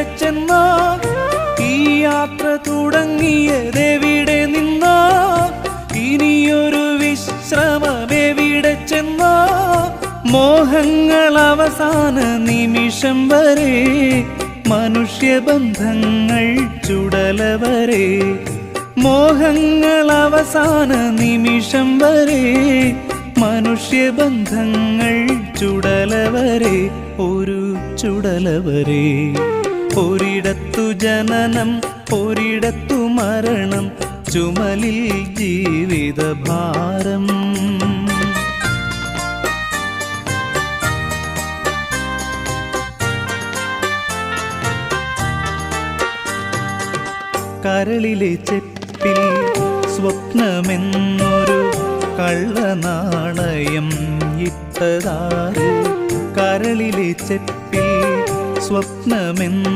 ചെന്നോ? ഈ യാത്ര തുടങ്ങിയതെവിടെ നിന്നോ? ഇനിയൊരു വിശ്രമമെവിടെ ചെന്നോ? മോഹങ്ങൾ അവസാന നിമിഷം വരെ, മനുഷ്യബന്ധങ്ങൾ ചുടലവരെ. മോഹങ്ങൾ അവസാന നിമിഷം വരെ, മനുഷ്യബന്ധങ്ങൾ ചുടലവരെ. ഒരു ചുടലവരെ. ഒരിടത്തു ജനനം, ഒരിടത്തു മരണം, ചുമലിൽ ജീവിതഭാരം. കരളിലെ ചെപ്പിൽ സ്വപ്നമെന്നൊരു കള്ളനാണയം ഇട്ടതാര്? കരളിലെ ചെപ്പിൽ സ്വപ്നമെന്ന്